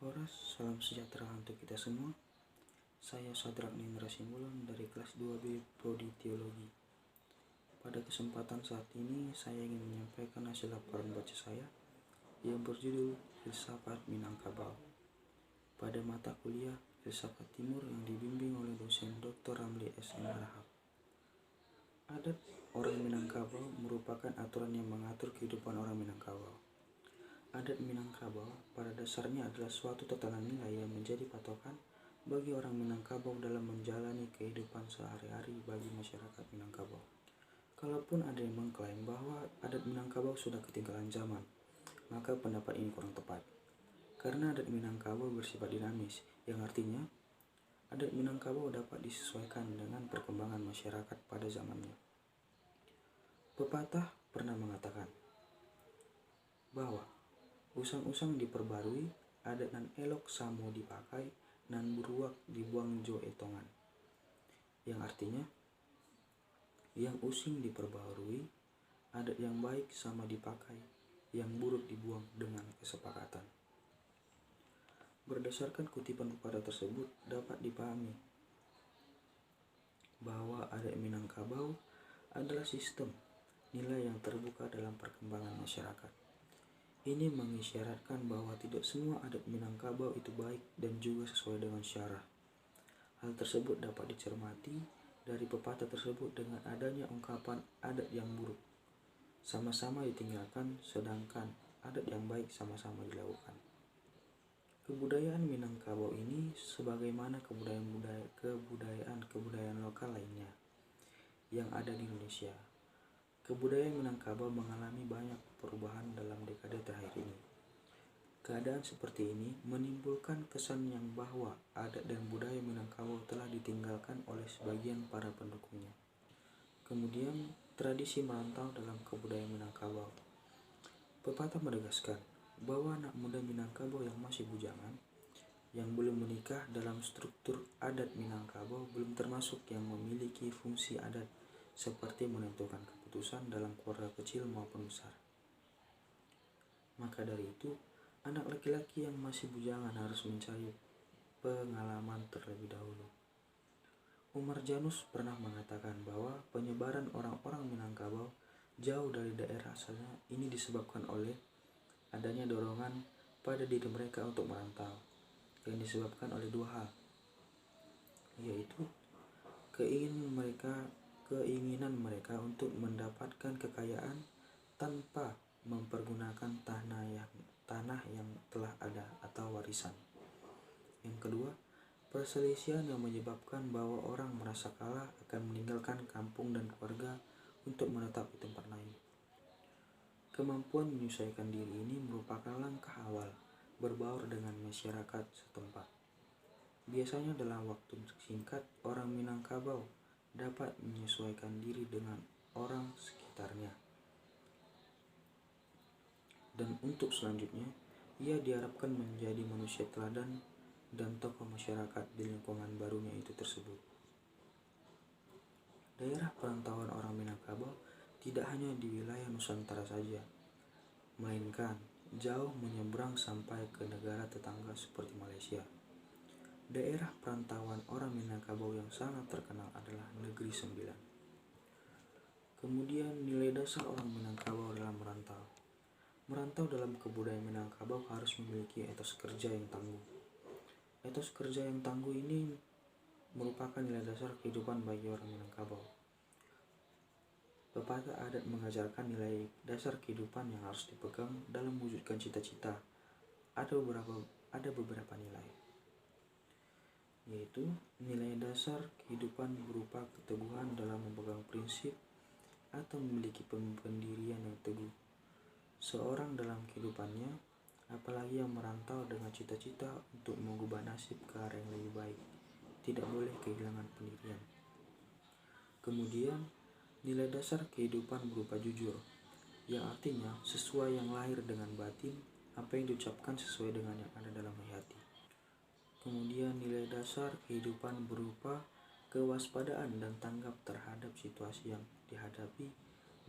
Horas, salam sejahtera untuk kita semua. Saya Sadrak Nindra Simbolon dari kelas 2B Prodi Teologi. Pada kesempatan saat ini, saya ingin menyampaikan hasil laporan baca saya yang berjudul Filsafat Minangkabau pada mata kuliah Filsafat Timur yang dibimbing oleh dosen Dr. Ramli S. Harahap. Adat orang Minangkabau merupakan aturan yang mengatur kehidupan orang Minangkabau. Adat Minangkabau pada dasarnya adalah suatu tatanan nilai yang menjadi patokan bagi orang Minangkabau dalam menjalani kehidupan sehari-hari bagi masyarakat Minangkabau. Kalaupun ada yang mengklaim bahwa adat Minangkabau sudah ketinggalan zaman, maka pendapat ini kurang tepat. Karena adat Minangkabau bersifat dinamis, yang artinya adat Minangkabau dapat disesuaikan dengan perkembangan masyarakat pada zamannya. Pepatah pernah mengatakan bahwa usang-usang diperbarui, adat nan elok samo dipakai, nan buruak dibuang jo etongan. Yang artinya, yang using diperbarui, adat yang baik sama dipakai, yang buruk dibuang dengan kesepakatan. Berdasarkan kutipan pepatah tersebut, dapat dipahami bahwa adat Minangkabau adalah sistem nilai yang terbuka dalam perkembangan masyarakat. Ini mengisyaratkan bahwa tidak semua adat Minangkabau itu baik dan juga sesuai dengan syarah. Hal tersebut dapat dicermati dari pepatah tersebut dengan adanya ungkapan adat yang buruk sama-sama ditinggalkan, sedangkan adat yang baik sama-sama dilakukan. Kebudayaan Minangkabau ini sebagaimana kebudayaan lokal lainnya yang ada di Indonesia. Kebudayaan Minangkabau mengalami banyak perubahan dalam dekade terakhir ini. Keadaan seperti ini menimbulkan kesan yang bahwa adat dan budaya Minangkabau telah ditinggalkan oleh sebagian para pendukungnya. Kemudian, tradisi merantau dalam kebudayaan Minangkabau. Pepatah menegaskan bahwa anak muda Minangkabau yang masih bujangan, yang belum menikah dalam struktur adat Minangkabau belum termasuk yang memiliki fungsi adat seperti menentukan keputusan dalam keluarga kecil maupun besar. Maka dari itu, anak laki-laki yang masih bujangan harus mencari pengalaman terlebih dahulu. Umar Janus pernah mengatakan bahwa penyebaran orang-orang Minangkabau jauh dari daerah asalnya ini disebabkan oleh adanya dorongan pada diri mereka untuk merantau, yang disebabkan oleh dua hal, yaitu keinginan mereka untuk mendapatkan kekayaan tanpa mempergunakan tanah yang telah ada atau warisan. Yang kedua, perselisihan yang menyebabkan bahwa orang merasa kalah akan meninggalkan kampung dan keluarga untuk menetap di tempat lain. Kemampuan menyesuaikan diri ini merupakan langkah awal berbaur dengan masyarakat setempat. Biasanya dalam waktu singkat, orang Minangkabau dapat menyesuaikan diri dengan orang sekitarnya. Dan untuk selanjutnya, ia diharapkan menjadi manusia teladan dan tokoh masyarakat di lingkungan barunya itu tersebut. Daerah perantauan orang Minangkabau tidak hanya di wilayah Nusantara saja, melainkan jauh menyeberang sampai ke negara tetangga seperti Malaysia. Daerah perantauan orang Minangkabau yang sangat terkenal adalah Negeri Sembilan. Kemudian nilai dasar orang Minangkabau dalam merantau. Merantau dalam kebudayaan Minangkabau harus memiliki etos kerja yang tangguh. Etos kerja yang tangguh ini merupakan nilai dasar kehidupan bagi orang Minangkabau. Pepatah adat mengajarkan nilai dasar kehidupan yang harus dipegang dalam mewujudkan cita-cita. Ada beberapa nilai, yaitu nilai dasar kehidupan berupa keteguhan dalam memegang prinsip atau memiliki pendirian yang teguh. Seorang dalam kehidupannya, apalagi yang merantau dengan cita-cita untuk mengubah nasib ke arah yang lebih baik, tidak boleh kehilangan pendirian. Kemudian, nilai dasar kehidupan berupa jujur, yang artinya sesuai yang lahir dengan batin, apa yang diucapkan sesuai dengan yang ada dalam hati. Kemudian nilai dasar kehidupan berupa kewaspadaan dan tanggap terhadap situasi yang dihadapi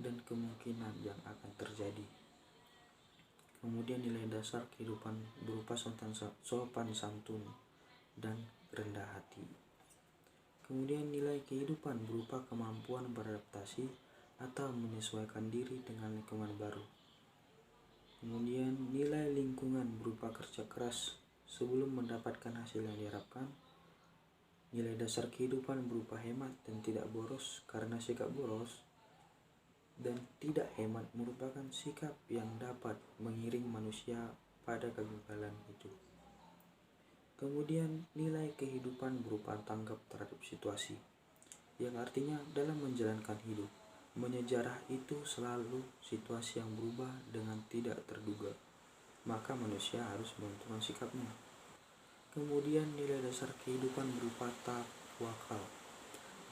dan kemungkinan yang akan terjadi. Kemudian nilai dasar kehidupan berupa sopan santun dan rendah hati. Kemudian nilai kehidupan berupa kemampuan beradaptasi atau menyesuaikan diri dengan lingkungan baru. Kemudian nilai lingkungan berupa kerja keras sebelum mendapatkan hasil yang diharapkan. Nilai dasar kehidupan berupa hemat dan tidak boros, karena sikap boros dan tidak hemat merupakan sikap yang dapat mengiring manusia pada kegagalan hidup. Kemudian nilai kehidupan berupa tanggap terhadap situasi, yang artinya dalam menjalankan hidup, menyejarah itu selalu situasi yang berubah dengan tidak terduga, maka manusia harus menentukan sikapnya. Kemudian nilai dasar kehidupan berupa tawakal.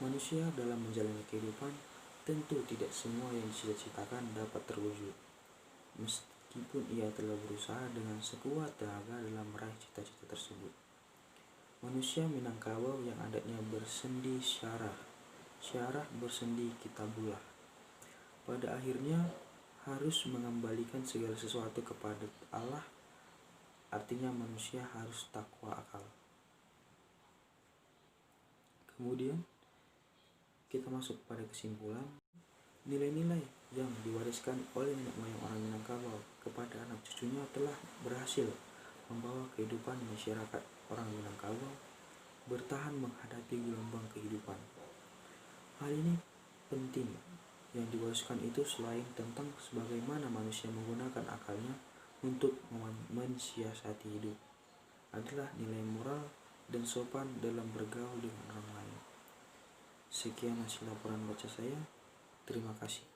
Manusia dalam menjalani kehidupan tentu tidak semua yang dicita-citakan dapat terwujud, meskipun ia telah berusaha dengan sekuat tenaga dalam meraih cita-cita tersebut. Manusia Minangkabau yang adatnya bersendi syarah bersendi kitabullah, pada akhirnya harus mengembalikan segala sesuatu kepada Allah, artinya manusia harus takwa akal. Kemudian kita masuk pada kesimpulan. Nilai-nilai yang diwariskan oleh nenek moyang orang Minangkabau kepada anak cucunya telah berhasil membawa kehidupan masyarakat orang Minangkabau bertahan menghadapi gelombang kehidupan. Hal ini penting. Yang diwariskan itu selain tentang sebagaimana manusia menggunakan akalnya untuk mensiasati hidup, adalah nilai moral dan sopan dalam bergaul dengan orang lain. Sekian hasil laporan baca saya. Terima kasih.